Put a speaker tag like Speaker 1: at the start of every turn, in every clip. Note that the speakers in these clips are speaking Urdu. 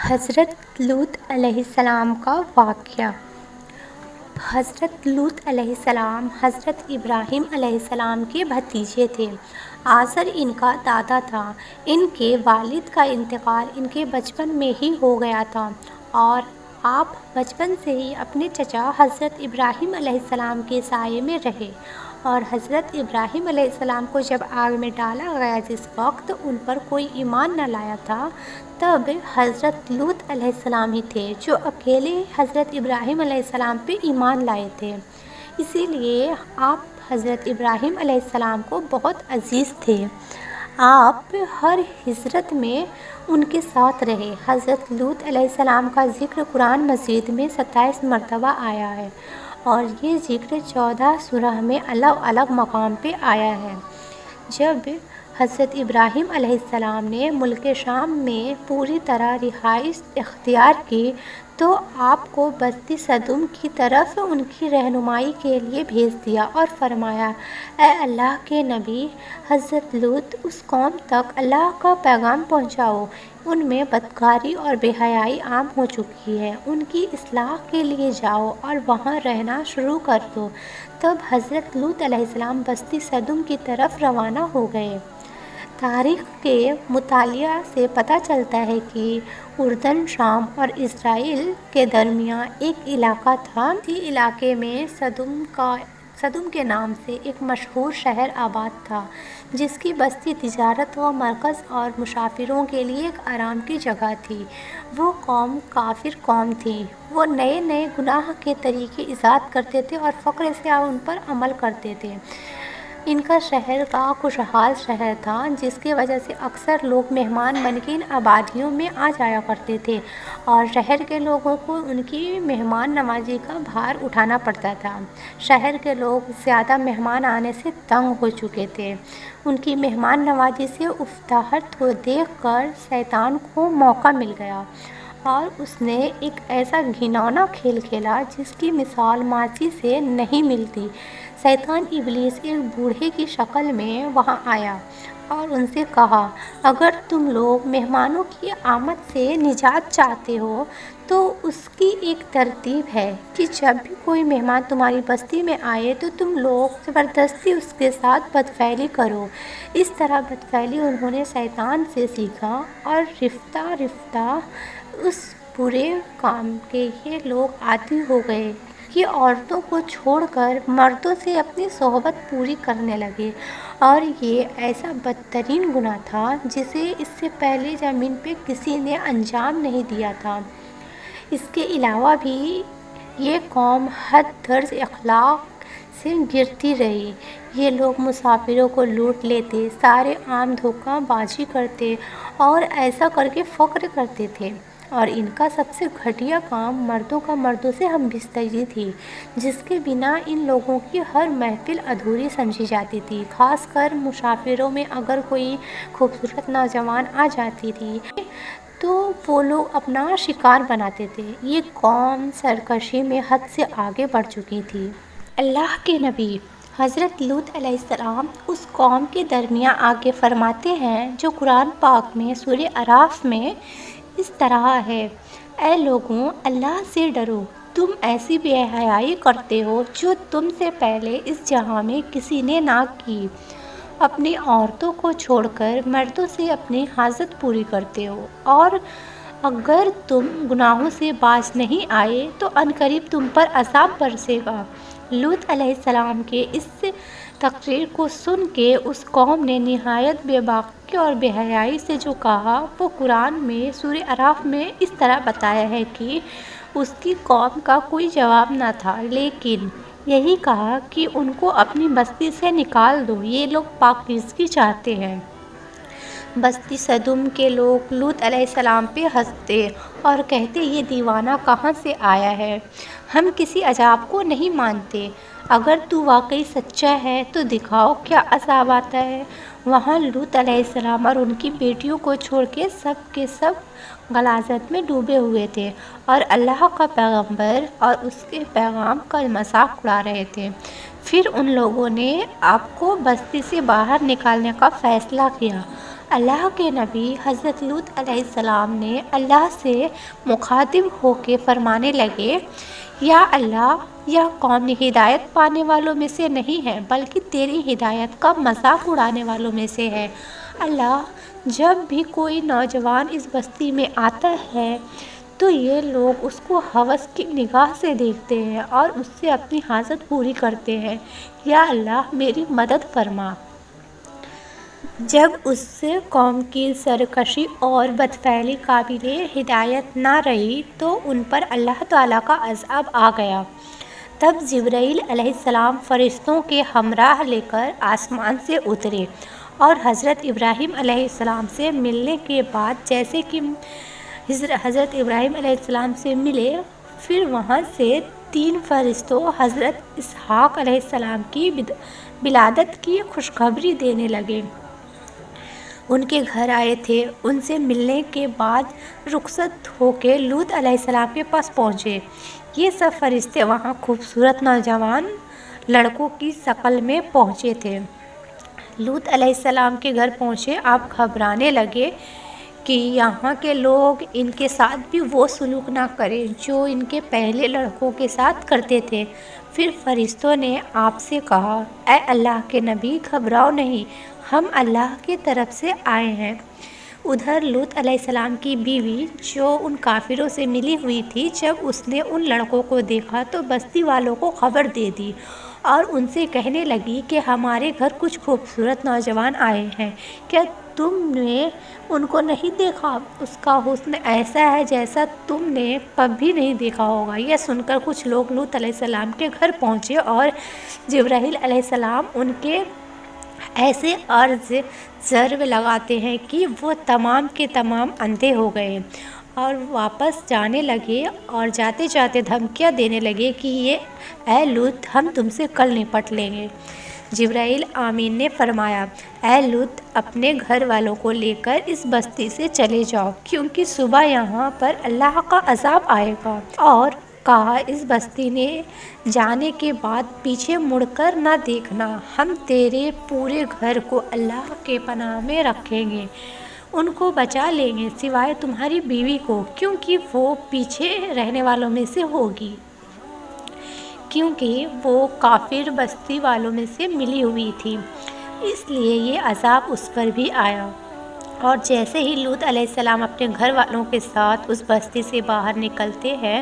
Speaker 1: حضرت لوط علیہ السلام کا واقعہ۔ حضرت لوط علیہ السلام حضرت ابراہیم علیہ السلام کے بھتیجے تھے۔ آزر ان کا دادا تھا۔ ان کے والد کا انتقال ان کے بچپن میں ہی ہو گیا تھا اور آپ بچپن سے ہی اپنے چچا حضرت ابراہیم علیہ السلام کے سائے میں رہے، اور حضرت ابراہیم علیہ السلام کو جب آگ میں ڈالا گیا، جس وقت ان پر کوئی ایمان نہ لایا تھا، تب حضرت لوط علیہ السلام ہی تھے جو اکیلے حضرت ابراہیم علیہ السلام پہ ایمان لائے تھے۔ اسی لیے آپ حضرت ابراہیم علیہ السلام کو بہت عزیز تھے۔ آپ ہر ہجرت میں ان کے ساتھ رہے۔ حضرت لوط علیہ السلام کا ذکر قرآن مجید میں 27 مرتبہ آیا ہے، اور یہ ذکر 14 سورہ میں الگ الگ مقام پہ آیا ہے۔ جب حضرت ابراہیم علیہ السلام نے ملک شام میں پوری طرح رہائش اختیار کی تو آپ کو بستی صدوم کی طرف ان کی رہنمائی کے لیے بھیج دیا اور فرمایا، اے اللہ کے نبی حضرت لوط، اس قوم تک اللہ کا پیغام پہنچاؤ، ان میں بدکاری اور بے حیائی عام ہو چکی ہے، ان کی اصلاح کے لیے جاؤ اور وہاں رہنا شروع کر دو۔ تب حضرت لوط علیہ السلام بستی صدوم کی طرف روانہ ہو گئے۔ تاریخ کے مطالعہ سے پتہ چلتا ہے کہ اردن، شام اور اسرائیل کے درمیان ایک علاقہ تھا۔ اسی علاقے میں صدوم کے نام سے ایک مشہور شہر آباد تھا، جس کی بستی تجارت کا مرکز اور مسافروں کے لیے ایک آرام کی جگہ تھی۔ وہ قوم کافر قوم تھی۔ وہ نئے نئے گناہ کے طریقے ایجاد کرتے تھے اور فقر سے ان پر عمل کرتے تھے۔ ان کا شہر کا خوشحال شہر تھا، جس کی وجہ سے اکثر لوگ مہمان بن کے ان آبادیوں میں آ جایا کرتے تھے، اور شہر کے لوگوں کو ان کی مہمان نوازی کا بھار اٹھانا پڑتا تھا۔ شہر کے لوگ زیادہ مہمان آنے سے تنگ ہو چکے تھے۔ ان کی مہمان نوازی سے افراط کو دیکھ کر شیطان کو موقع مل گیا، اور اس نے ایک ایسا گھناؤنا کھیل کھیلا جس کی مثال ماضی سے نہیں ملتی۔ شیطان ابلیس ایک بوڑھے کی شکل میں وہاں آیا اور ان سے کہا، اگر تم لوگ مہمانوں کی آمد سے نجات چاہتے ہو تو اس کی ایک ترتیب ہے کہ جب بھی کوئی مہمان تمہاری بستی میں آئے تو تم لوگ زبردستی اس کے ساتھ بدفعلی کرو۔ اس طرح بدفعلی انہوں نے شیطان سے سیکھا، اور رفتہ رفتہ اس برے کام کے یہ لوگ عادی ہو گئے کہ عورتوں کو چھوڑ کر مردوں سے اپنی صحبت پوری کرنے لگے، اور یہ ایسا بدترین گناہ تھا جسے اس سے پہلے زمین پہ کسی نے انجام نہیں دیا تھا۔ اس کے علاوہ بھی یہ قوم حد درجہ اخلاق سے گرتی رہی۔ یہ لوگ مسافروں کو لوٹ لیتے، سارے عام دھوکہ بازی کرتے اور ایسا کر کے فخر کرتے تھے، اور ان کا سب سے گھٹیا کام مردوں کا مردوں سے ہم بستری تھی، جس کے بنا ان لوگوں کی ہر محفل ادھوری سمجھی جاتی تھی۔ خاص کر مسافروں میں اگر کوئی خوبصورت نوجوان آ جاتی تھی تو وہ لوگ اپنا شکار بناتے تھے۔ یہ قوم سرکشی میں حد سے آگے بڑھ چکی تھی۔ اللہ کے نبی حضرت لوط علیہ السلام اس قوم کے درمیان آگے فرماتے ہیں، جو قرآن پاک میں سورہ اعراف میں اس طرح ہے، اے لوگوں، اللہ سے ڈرو، تم ایسی بے حیائی کرتے ہو جو تم سے پہلے اس جہاں میں کسی نے نہ کی، اپنی عورتوں کو چھوڑ کر مردوں سے اپنی حاجت پوری کرتے ہو، اور اگر تم گناہوں سے باز نہیں آئے تو عنقریب تم پر عذاب برسے گا۔ لوط علیہ السلام کے اس تقریر کو سن کے اس قوم نے نہایت بے باکی اور بے حیائی سے جو کہا، وہ قرآن میں سورہ اعراف میں اس طرح بتایا ہے کہ اس کی قوم کا کوئی جواب نہ تھا، لیکن یہی کہا کہ ان کو اپنی بستی سے نکال دو، یہ لوگ پاکیزگی چاہتے ہیں۔ بستی صدوم کے لوگ لوط علیہ السلام پہ ہنستے اور کہتے، یہ دیوانہ کہاں سے آیا ہے، ہم کسی عذاب کو نہیں مانتے، اگر تو واقعی سچا ہے تو دکھاؤ کیا عذاب آتا ہے۔ وہاں لوط علیہ السلام اور ان کی بیٹیوں کو چھوڑ کے سب غلاظت میں ڈوبے ہوئے تھے، اور اللہ کا پیغمبر اور اس کے پیغام کا مذاق اڑا رہے تھے۔ پھر ان لوگوں نے آپ کو بستی سے باہر نکالنے کا فیصلہ کیا، اللہ کے نبی حضرت لوط علیہ السلام نے اللہ سے مخاطب ہو کے فرمانے لگے، یا اللہ، یہ قوم ہدایت پانے والوں میں سے نہیں ہے بلکہ تیری ہدایت کا مذاق اڑانے والوں میں سے ہے۔ اللہ، جب بھی کوئی نوجوان اس بستی میں آتا ہے تو یہ لوگ اس کو ہوس کی نگاہ سے دیکھتے ہیں اور اس سے اپنی حاجت پوری کرتے ہیں۔ یا اللہ، میری مدد فرما۔ جب اس قوم کی سرکشی اور بدفعلی قابل ہدایت نہ رہی تو ان پر اللہ تعالیٰ کا عذاب آ گیا۔ تب جبرائیل علیہ السلام فرشتوں کے ہمراہ لے کر آسمان سے اترے اور حضرت ابراہیم علیہ السلام سے ملنے کے بعد جیسے کہ حضرت ابراہیم علیہ السلام سے ملے، پھر وہاں سے 3 فرشتوں حضرت اسحاق علیہ السلام کی ولادت کی خوشخبری دینے لگے۔ ان کے گھر آئے تھے، ان سے ملنے کے بعد رخصت ہو کے لوط علیہ السلام کے پاس پہنچے۔ یہ سب فرشتے وہاں خوبصورت نوجوان لڑکوں کی شکل میں پہنچے تھے۔ لوط علیہ السلام کے گھر پہنچے، آپ گھبرانے لگے کہ یہاں کے لوگ ان کے ساتھ بھی وہ سلوک نہ کریں جو ان کے پہلے لڑکوں کے ساتھ کرتے تھے۔ پھر فرشتوں نے آپ سے کہا، اے اللہ کے نبی، گھبراؤ نہیں، ہم اللہ کی طرف سے آئے ہیں۔ ادھر لوط علیہ السلام کی بیوی جو ان کافروں سے ملی ہوئی تھی، جب اس نے ان لڑکوں کو دیکھا تو بستی والوں کو خبر دے دی اور ان سے کہنے لگی کہ ہمارے گھر کچھ خوبصورت نوجوان آئے ہیں، کیا تم نے ان کو نہیں دیکھا؟ اس کا حسن ایسا ہے جیسا تم نے کبھی نہیں دیکھا ہوگا۔ یہ سن کر کچھ لوگ لوط علیہ السلام کے گھر پہنچے اور جبرائیل علیہ السلام ان کے ایسے عرض ضرب لگاتے ہیں کہ وہ تمام کے تمام اندھے ہو گئے اور واپس جانے لگے اور جاتے جاتے دھمکیاں دینے لگے کہ اے لوط، ہم تم سے کل نپٹ لیں گے۔ جبرائیل آمین نے فرمایا، اے لوط، اپنے گھر والوں کو لے کر اس بستی سے چلے جاؤ کیونکہ صبح یہاں پر اللہ کا عذاب آئے گا۔ اور کہا، اس بستی نے جانے کے بعد پیچھے مڑ کر نہ دیکھنا، ہم تیرے پورے گھر کو اللہ کے پناہ میں رکھیں گے، ان کو بچا لیں گے سوائے تمہاری بیوی کو، کیونکہ وہ پیچھے رہنے والوں میں سے ہوگی، کیونکہ وہ کافر بستی والوں میں سے ملی ہوئی تھی، اس لیے یہ عذاب اس پر بھی آیا۔ اور جیسے ہی لوط علیہ السلام اپنے گھر والوں کے ساتھ اس بستی سے باہر نکلتے ہیں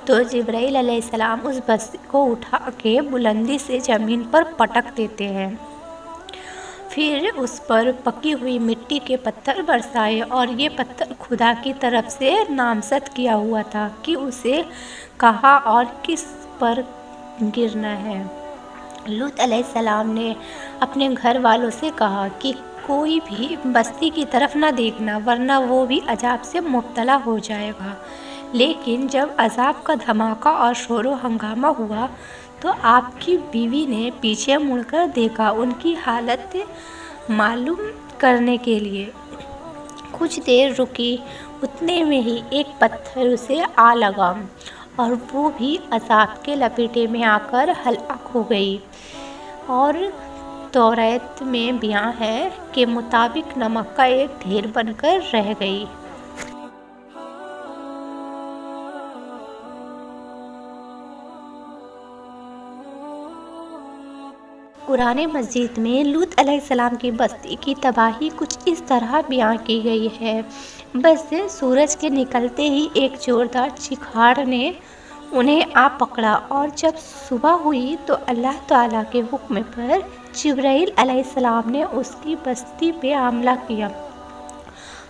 Speaker 1: تو جبرائیل علیہ السلام اس بستی کو اٹھا کے بلندی سے زمین پر پٹک دیتے ہیں، پھر اس پر پکی ہوئی مٹی کے پتھر برسائے، اور یہ پتھر خدا کی طرف سے نامزد کیا ہوا تھا کہ اسے کہاں اور کس پر گرنا ہے۔ لوط علیہ السلام نے اپنے گھر والوں سے کہا کہ کوئی بھی بستی کی طرف نہ دیکھنا ورنہ وہ بھی عذاب سے مبتلا ہو جائے گا۔ لیکن جب عذاب کا دھماکہ اور شور و ہنگامہ ہوا تو آپ کی بیوی نے پیچھے مڑ کر دیکھا، ان کی حالت معلوم کرنے کے لیے کچھ دیر رکی، اتنے میں ہی ایک پتھر اسے آ لگا اور وہ بھی عذاب کے لپیٹے میں آ کر ہلاک ہو گئی، اور توریت میں بیان ہے کہ مطابق نمک کا ایک ڈھیر بن کر رہ گئی۔ قرآن مجید میں لوط علیہ السلام کی بستی کی تباہی کچھ اس طرح بیان کی گئی ہے۔ بس سورج کے نکلتے ہی ایک زوردار چکھاڑ نے انہیں آ پکڑا، اور جب صبح ہوئی تو اللہ تعالیٰ کے حکم پر جبرائیل علیہ السلام نے اس کی بستی پہ حملہ کیا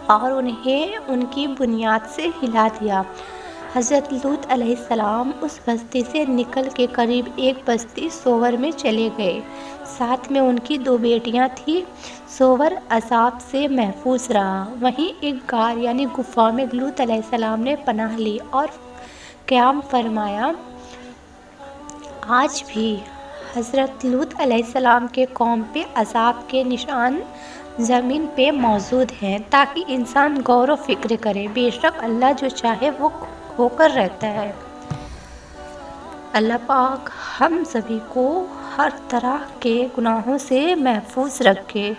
Speaker 1: اور انہیں ان کی بنیاد سے ہلا دیا۔ حضرت لوط علیہ السلام اس بستی سے نکل کے قریب ایک بستی سور میں چلے گئے، ساتھ میں ان کی 2 بیٹیاں تھیں۔ سور عذاب سے محفوظ رہا، وہیں ایک غار یعنی گفا میں لوط علیہ السلام نے پناہ لی اور قیام فرمایا۔ آج بھی حضرت لوط علیہ السلام کے قوم پہ عذاب کے نشان زمین پہ موجود ہیں تاکہ انسان غور و فکر کرے۔ بے شک اللہ جو چاہے وہ ہو کر رہتا ہے۔ اللہ پاک ہم سبھی کو ہر طرح کے گناہوں سے محفوظ رکھے۔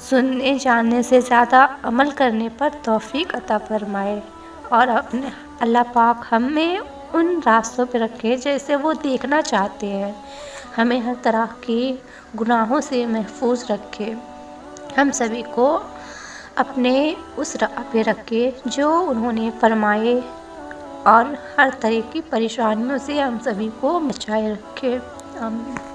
Speaker 1: سننے جاننے سے زیادہ عمل کرنے پر توفیق عطا فرمائے، اور اپنے اللہ پاک ہمیں ان راستوں پہ رکھے جیسے وہ دیکھنا چاہتے ہیں، ہمیں ہر طرح کی گناہوں سے محفوظ رکھے، ہم سبھی کو اپنے اس راہ پہ رکھے جو انہوں نے فرمائے، اور ہر طرح کی پریشانیوں سے ہم سبھی کو بچائے رکھے۔ آمین۔